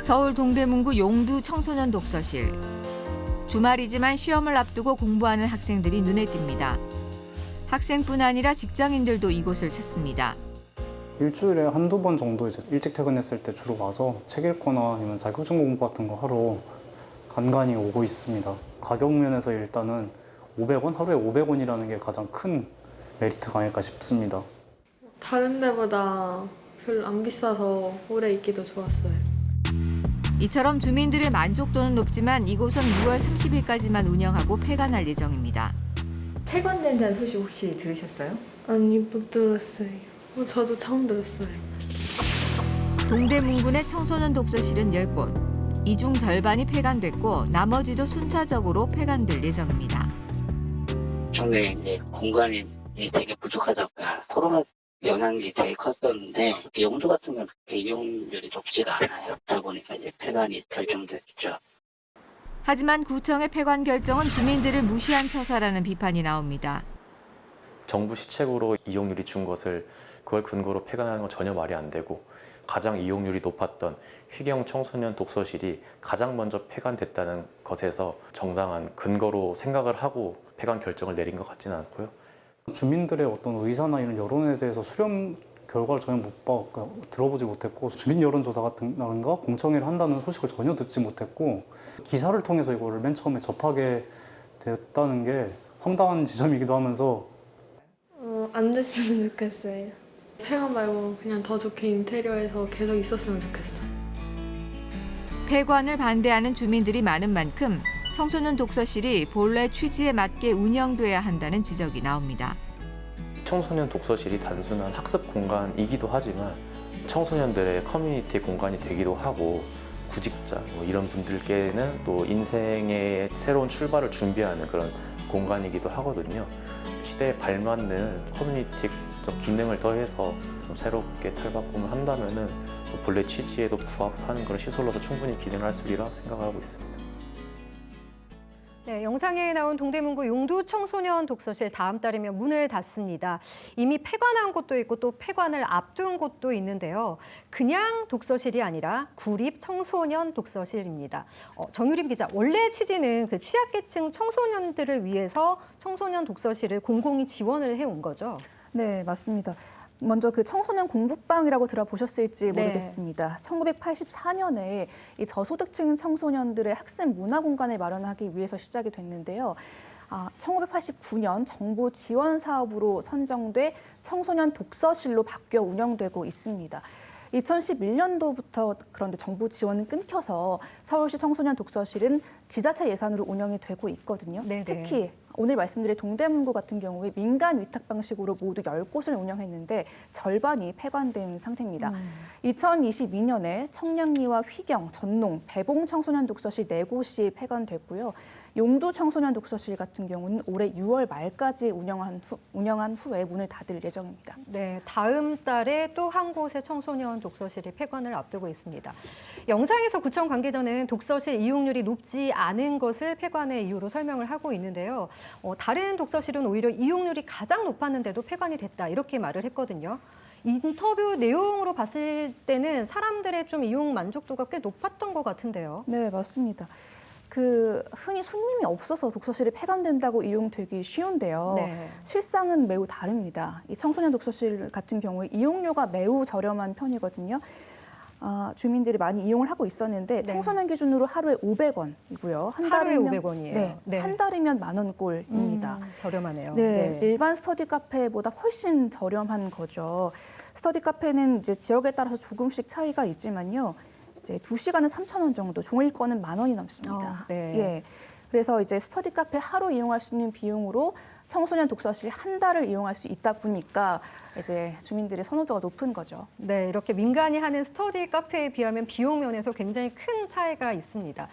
서울 동대문구 용두 청소년 독서실. 주말이지만 시험을 앞두고 공부하는 학생들이 눈에 띕니다. 학생뿐 아니라 직장인들도 이곳을 찾습니다. 일주일에 한두 번 정도 이제 일찍 퇴근했을 때 주로 와서 책 읽거나 아니면 자격증 공부 같은 거 하러 간간히 오고 있습니다. 가격 면에서 일단은 500원? 하루에 500원이라는 게 가장 큰 메리트가 아닐까 싶습니다. 다른 데보다 별로 안 비싸서 오래 있기도 좋았어요. 이처럼 주민들의 만족도는 높지만 이곳은 6월 30일까지만 운영하고 폐관할 예정입니다. 폐관된다는 소식 혹시 들으셨어요? 아니, 못 들었어요. 저도 처음 들었어요. 동대문군의 청소년 독서실은 10곳. 이 중 절반이 폐관됐고 나머지도 순차적으로 폐관될 예정입니다. 전에 이제 공간이 되게 부족하다가 코로나 영향이 되게 컸었는데 용도 같은 건 그렇게 이용률이 높지가 않아요. 그러다 보니까 이제 폐관이 결정됐죠. 하지만 구청의 폐관 결정은 주민들을 무시한 처사라는 비판이 나옵니다. 정부 시책으로 이용률이 준 것을 그걸 근거로 폐관하는 건 전혀 말이 안 되고 가장 이용률이 높았던 휘경 청소년 독서실이 가장 먼저 폐관됐다는 것에서 정당한 근거로 생각을 하고 폐관 결정을 내린 것 같지는 않고요. 주민들의 어떤 의사나 이런 여론에 대해서 수렴 결과를 전혀 들어보지 못했고 주민 여론조사 같은 거 공청회를 한다는 소식을 전혀 듣지 못했고 기사를 통해서 이거를 맨 처음에 접하게 되었다는 게 황당한 지점이기도 하면서 안 됐으면 좋겠어요. 폐관 말고 그냥 더 좋게 인테리어해서 계속 있었으면 좋겠어요. 폐관을 반대하는 주민들이 많은 만큼 청소년 독서실이 본래 취지에 맞게 운영돼야 한다는 지적이 나옵니다. 청소년 독서실이 단순한 학습 공간이기도 하지만 청소년들의 커뮤니티 공간이 되기도 하고 구직자 이런 분들께는 또 인생의 새로운 출발을 준비하는 그런 공간이기도 하거든요. 시대에 발맞는 커뮤니티적 기능을 더해서 좀 새롭게 탈바꿈을 한다면은 본래 취지에도 부합하는 그런 시설로서 충분히 기능을 할 수 있리라 생각하고 있습니다. 네, 영상에 나온 동대문구 용두 청소년 독서실 다음 달이면 문을 닫습니다. 이미 폐관한 곳도 있고 또 폐관을 앞둔 곳도 있는데요. 그냥 독서실이 아니라 구립 청소년 독서실입니다. 정유림 기자, 원래 취지는 그 취약계층 청소년들을 위해서 청소년 독서실을 공공이 지원을 해온 거죠? 네, 맞습니다. 먼저 그 청소년 공부방이라고 들어보셨을지 네. 모르겠습니다. 1984년에 이 저소득층 청소년들의 학습 문화 공간을 마련하기 위해서 시작이 됐는데요. 1989년 정부 지원 사업으로 선정돼 청소년 독서실로 바뀌어 운영되고 있습니다. 2011년도부터 그런데 정부 지원은 끊겨서 서울시 청소년 독서실은 지자체 예산으로 운영이 되고 있거든요. 네네. 특히 오늘 말씀드린 동대문구 같은 경우에 민간 위탁 방식으로 모두 10곳을 운영했는데 절반이 폐관된 상태입니다. 2022년에 청량리와 휘경, 전농, 배봉 청소년 독서실 4곳이 폐관됐고요. 용두 청소년 독서실 같은 경우는 올해 6월 말까지 운영한 후에 문을 닫을 예정입니다. 네, 다음 달에 또 한 곳의 청소년 독서실이 폐관을 앞두고 있습니다. 영상에서 구청 관계자는 독서실 이용률이 높지 않은 것을 폐관의 이유로 설명을 하고 있는데요. 다른 독서실은 오히려 이용률이 가장 높았는데도 폐관이 됐다 이렇게 말을 했거든요. 인터뷰 내용으로 봤을 때는 사람들의 좀 이용 만족도가 꽤 높았던 것 같은데요. 네, 맞습니다. 흔히 손님이 없어서 독서실이 폐관된다고 이용되기 쉬운데요. 네. 실상은 매우 다릅니다. 이 청소년 독서실 같은 경우에 이용료가 매우 저렴한 편이거든요. 주민들이 많이 이용을 하고 있었는데 네. 청소년 기준으로 하루에 500원이고요. 하루에 500원이에요. 네, 네. 한 달이면 10,000원꼴입니다. 저렴하네요. 네, 일반 스터디 카페보다 훨씬 저렴한 거죠. 스터디 카페는 이제 지역에 따라서 조금씩 차이가 있지만요. 이제 2시간은 3,000원 정도, 종일권은 10,000원이 넘습니다. 네. 예. 그래서 이제 스터디 카페 하루 이용할 수 있는 비용으로 청소년 독서실 한 달을 이용할 수 있다 보니까 이제 주민들의 선호도가 높은 거죠. 네, 이렇게 민간이 하는 스터디 카페에 비하면 비용 면에서 굉장히 큰 차이가 있습니다.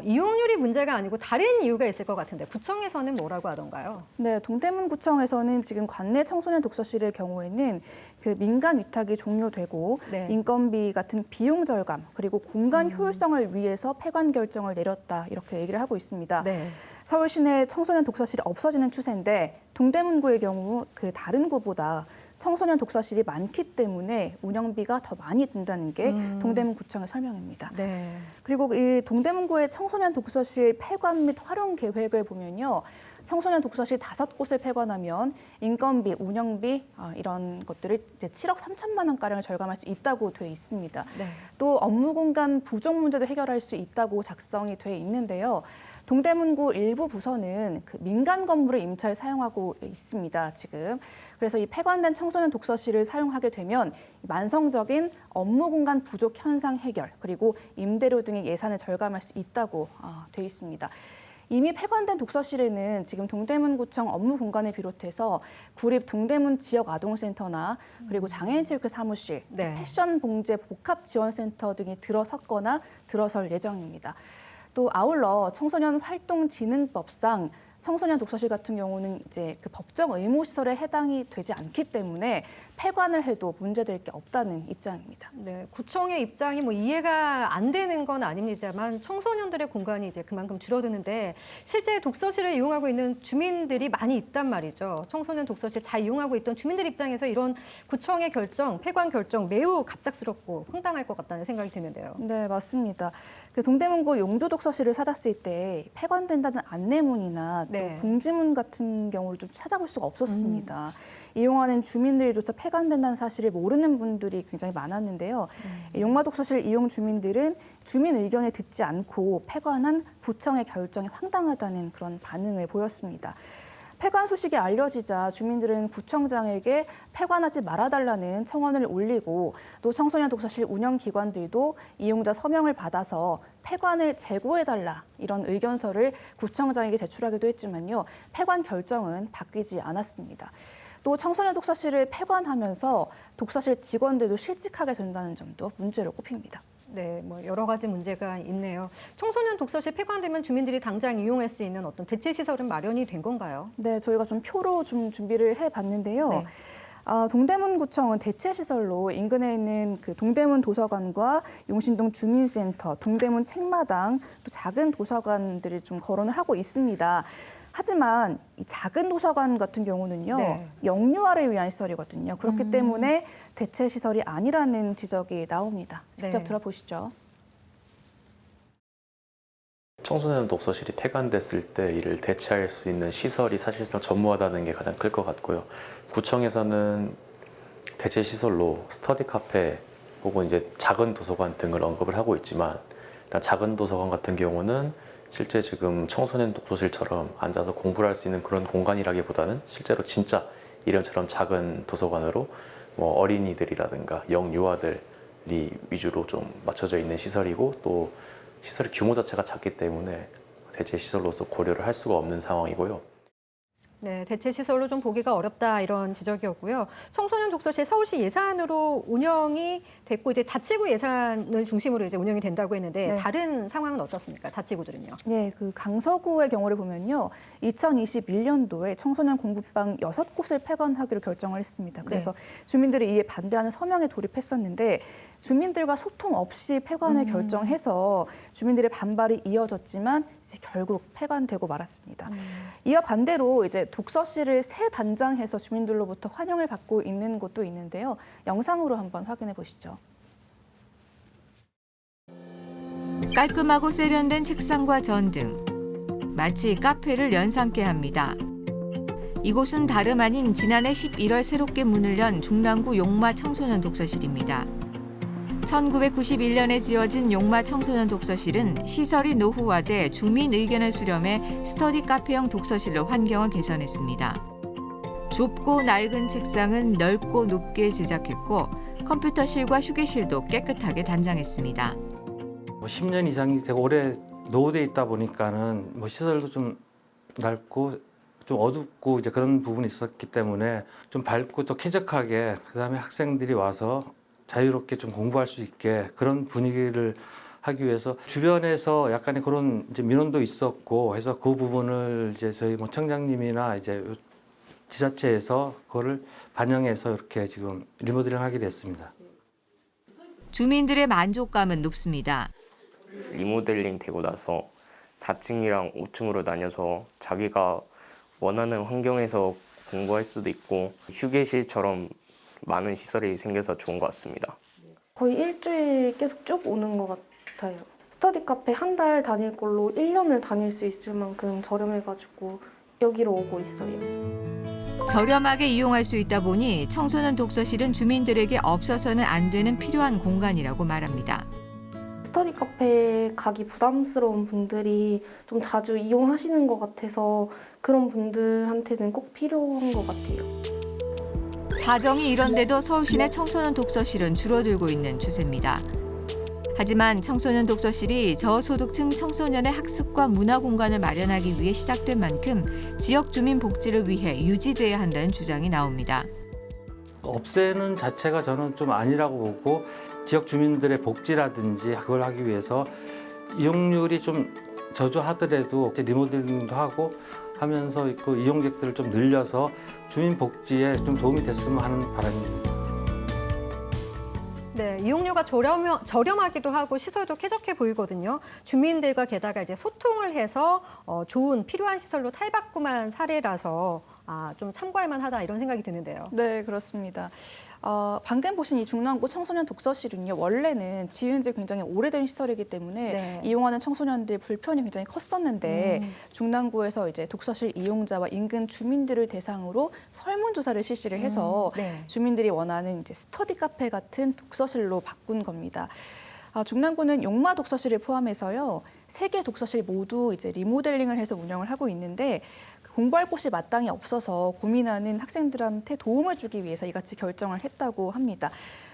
이용률이 문제가 아니고 다른 이유가 있을 것 같은데 구청에서는 뭐라고 하던가요? 네, 동대문구청에서는 지금 관내 청소년 독서실의 경우에는 그 민간 위탁이 종료되고 네. 인건비 같은 비용 절감 그리고 공간 효율성을 위해서 폐관 결정을 내렸다 이렇게 얘기를 하고 있습니다. 네. 서울 시내 청소년 독서실이 없어지는 추세인데 동대문구의 경우 그 다른 구보다 청소년 독서실이 많기 때문에 운영비가 더 많이 든다는 게 동대문구청의 설명입니다. 네. 그리고 이 동대문구의 청소년 독서실 폐관 및 활용 계획을 보면요. 청소년 독서실 5곳을 폐관하면 인건비, 운영비 이런 것들을 이제 7억 3천만 원가량을 절감할 수 있다고 돼 있습니다. 네. 또 업무 공간 부족 문제도 해결할 수 있다고 작성이 돼 있는데요. 동대문구 일부 부서는 그 민간 건물을 임차에 사용하고 있습니다, 지금. 그래서 이 폐관된 청소년 독서실을 사용하게 되면 만성적인 업무 공간 부족 현상 해결, 그리고 임대료 등의 예산을 절감할 수 있다고 돼 있습니다. 이미 폐관된 독서실에는 지금 동대문구청 업무 공간을 비롯해서 구립 동대문 지역 아동센터나 그리고 장애인체육회 사무실, 네. 패션 봉제 복합 지원센터 등이 들어섰거나 들어설 예정입니다. 또 아울러 청소년 활동진흥법상 청소년 독서실 같은 경우는 이제 그 법정 의무 시설에 해당이 되지 않기 때문에 폐관을 해도 문제될 게 없다는 입장입니다. 네, 구청의 입장이 뭐 이해가 안 되는 건 아닙니다만 청소년들의 공간이 이제 그만큼 줄어드는데 실제 독서실을 이용하고 있는 주민들이 많이 있단 말이죠. 청소년 독서실 잘 이용하고 있던 주민들 입장에서 이런 구청의 결정, 폐관 결정 매우 갑작스럽고 황당할 것 같다는 생각이 드는데요. 네, 맞습니다. 그 동대문구 용도 독서실을 찾았을 때 폐관된다는 안내문이나 또 네. 공지문 같은 경우를 좀 찾아볼 수가 없었습니다. 이용하는 주민들조차 폐관된다는 사실을 모르는 분들이 굉장히 많았는데요. 용마독서실 이용 주민들은 주민 의견을 듣지 않고 폐관한 구청의 결정이 황당하다는 그런 반응을 보였습니다. 폐관 소식이 알려지자 주민들은 구청장에게 폐관하지 말아달라는 청원을 올리고 또 청소년 독서실 운영기관들도 이용자 서명을 받아서 폐관을 재고해달라 이런 의견서를 구청장에게 제출하기도 했지만요. 폐관 결정은 바뀌지 않았습니다. 또 청소년 독서실을 폐관하면서 독서실 직원들도 실직하게 된다는 점도 문제로 꼽힙니다. 네, 뭐 여러 가지 문제가 있네요. 청소년 독서실 폐관되면 주민들이 당장 이용할 수 있는 어떤 대체 시설은 마련이 된 건가요? 네, 저희가 좀 표로 좀 준비를 해봤는데요. 네. 동대문구청은 대체 시설로 인근에 있는 그 동대문 도서관과 용신동 주민센터, 동대문 책마당, 또 작은 도서관들을 좀 거론을 하고 있습니다. 하지만 이 작은 도서관 같은 경우는요, 네. 영유아를 위한 시설이거든요. 그렇기 때문에 대체 시설이 아니라는 지적이 나옵니다. 직접 네. 들어보시죠. 청소년 독서실이 폐관됐을 때 이를 대체할 수 있는 시설이 사실상 전무하다는 게 가장 클 것 같고요. 구청에서는 대체 시설로 스터디 카페 혹은 이제 작은 도서관 등을 언급을 하고 있지만 일단 작은 도서관 같은 경우는 실제 지금 청소년 독서실처럼 앉아서 공부를 할 수 있는 그런 공간이라기보다는 실제로 진짜 이름처럼 작은 도서관으로 뭐 어린이들이라든가 영유아들이 위주로 좀 맞춰져 있는 시설이고 또 시설의 규모 자체가 작기 때문에 대체 시설로서 고려를 할 수가 없는 상황이고요. 네, 대체 시설로 좀 보기가 어렵다 이런 지적이었고요. 청소년 독서실 서울시 예산으로 운영이 됐고 이제 자치구 예산을 중심으로 이제 운영이 된다고 했는데 네. 다른 상황은 어떻습니까? 자치구들은요? 네, 그 강서구의 경우를 보면요. 2021년도에 청소년 공부방 6곳을 폐관하기로 결정을 했습니다. 그래서 주민들이 이에 반대하는 서명에 돌입했었는데 주민들과 소통 없이 폐관을 결정해서 주민들의 반발이 이어졌지만 이제 결국 폐관되고 말았습니다. 이와 반대로 이제 독서실을 새 단장해서 주민들로부터 환영을 받고 있는 곳도 있는데요. 영상으로 한번 확인해 보시죠. 깔끔하고 세련된 책상과 전등, 마치 카페를 연상케 합니다. 이곳은 다름 아닌 지난해 11월 새롭게 문을 연 중랑구 용마 청소년 독서실입니다. 1991년에 지어진 용마 청소년 독서실은 시설이 노후화돼 주민 의견을 수렴해 스터디 카페형 독서실로 환경을 개선했습니다. 좁고 낡은 책상은 넓고 높게 제작했고 컴퓨터실과 휴게실도 깨끗하게 단장했습니다. 10년 이상이 되고 오래 노후돼 있다 보니까는 뭐 시설도 좀 낡고 좀 어둡고 이제 그런 부분이 있었기 때문에 좀 밝고 또 쾌적하게 그다음에 학생들이 와서 자유롭게 좀 공부할 수 있게 그런 분위기를 하기 위해서 주변에서 약간의 그런 이제 민원도 있었고 해서 그 부분을 이제 저희 뭐 청장님이나 이제 지자체에서 그거를 반영해서 이렇게 지금 리모델링 하게 됐습니다. 주민들의 만족감은 높습니다. 리모델링 되고 나서 4층이랑 5층으로 나뉘어서 자기가 원하는 환경에서 공부할 수도 있고 휴게실처럼 많은 시설이 생겨서 좋은 것 같습니다. 거의 일주일 계속 쭉 오는 것 같아요. 스터디 카페 한 달 다닐 걸로 1년을 다닐 수 있을 만큼 저렴해가지고 여기로 오고 있어요. 저렴하게 이용할 수 있다 보니 청소년 독서실은 주민들에게 없어서는 안 되는 필요한 공간이라고 말합니다. 스터디 카페 가기 부담스러운 분들이 좀 자주 이용하시는 것 같아서 그런 분들한테는 꼭 필요한 것 같아요. 사정이 이런데도 서울시내 청소년 독서실은 줄어들고 있는 추세입니다. 하지만 청소년 독서실이 저소득층 청소년의 학습과 문화 공간을 마련하기 위해 시작된 만큼 지역 주민 복지를 위해 유지돼야 한다는 주장이 나옵니다. 없애는 자체가 저는 좀 아니라고 보고 지역 주민들의 복지라든지 그걸 하기 위해서 이용률이 좀 저조하더라도 이제 리모델링도 하고 하면서 있고 이용객들을 좀 늘려서 주민 복지에 좀 도움이 됐으면 하는 바람입니다. 네, 이용료가 저렴하기도 하고 시설도 쾌적해 보이거든요. 주민들과 게다가 이제 소통을 해서 좋은 필요한 시설로 탈바꿈한 사례라서 좀 참고할 만하다 이런 생각이 드는데요. 네, 그렇습니다. 방금 보신 이 중랑구 청소년 독서실은요, 원래는 지은 지 굉장히 오래된 시설이기 때문에 네. 이용하는 청소년들의 불편이 굉장히 컸었는데 중랑구에서 이제 독서실 이용자와 인근 주민들을 대상으로 설문조사를 실시를 해서 네. 주민들이 원하는 이제 스터디 카페 같은 독서실로 바꾼 겁니다. 중랑구는 용마 독서실을 포함해서요, 3개 독서실 모두 이제 리모델링을 해서 운영을 하고 있는데 공부할 곳이 마땅히 없어서 고민하는 학생들한테 도움을 주기 위해서 이같이 결정을 했다고 합니다.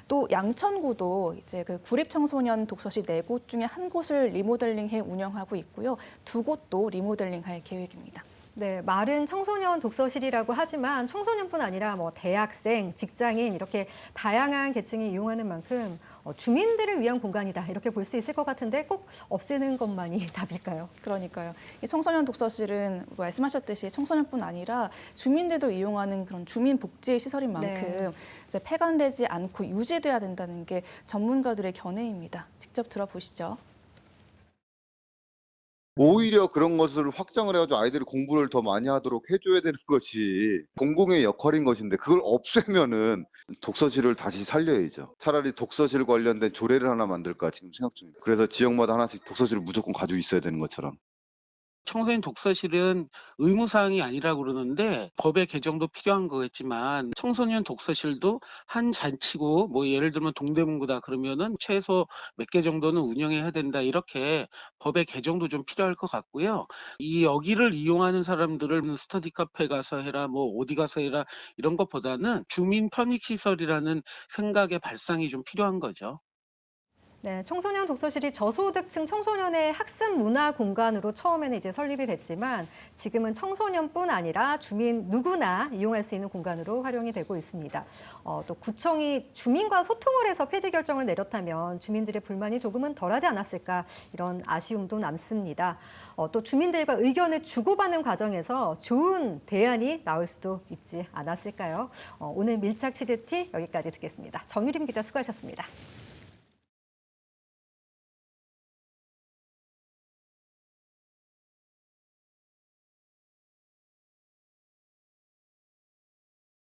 또 양천구도 이제 그 구립청소년 독서실 4곳 중에 1곳을 리모델링해 운영하고 있고요. 2곳도 리모델링할 계획입니다. 네, 말은 청소년 독서실이라고 하지만 청소년뿐 아니라 뭐 대학생, 직장인 이렇게 다양한 계층이 이용하는 만큼 주민들을 위한 공간이다 이렇게 볼 수 있을 것 같은데 꼭 없애는 것만이 답일까요? 그러니까요. 이 청소년 독서실은 말씀하셨듯이 청소년뿐 아니라 주민들도 이용하는 그런 주민 복지 시설인 만큼 네. 이제 폐간되지 않고 유지돼야 된다는 게 전문가들의 견해입니다. 직접 들어보시죠. 오히려 그런 것을 확장을 해가지고 아이들이 공부를 더 많이 하도록 해줘야 되는 것이 공공의 역할인 것인데 그걸 없애면은 독서실을 다시 살려야죠. 차라리 독서실 관련된 조례를 하나 만들까 지금 생각 중입니다. 그래서 지역마다 하나씩 독서실을 무조건 가지고 있어야 되는 것처럼. 청소년 독서실은 의무사항이 아니라고 그러는데 법의 개정도 필요한 거겠지만 청소년 독서실도 한 잔치고 뭐 예를 들면 동대문구다 그러면은 최소 몇 개 정도는 운영해야 된다 이렇게 법의 개정도 좀 필요할 것 같고요. 이 여기를 이용하는 사람들을 스터디 카페 가서 해라 뭐 어디 가서 해라 이런 것보다는 주민 편익시설이라는 생각의 발상이 좀 필요한 거죠. 네, 청소년 독서실이 저소득층 청소년의 학습 문화 공간으로 처음에는 이제 설립이 됐지만 지금은 청소년뿐 아니라 주민 누구나 이용할 수 있는 공간으로 활용이 되고 있습니다. 또 구청이 주민과 소통을 해서 폐지 결정을 내렸다면 주민들의 불만이 조금은 덜하지 않았을까 이런 아쉬움도 남습니다. 또 주민들과 의견을 주고받는 과정에서 좋은 대안이 나올 수도 있지 않았을까요? 오늘 밀착 취재티 여기까지 듣겠습니다. 정유림 기자 수고하셨습니다.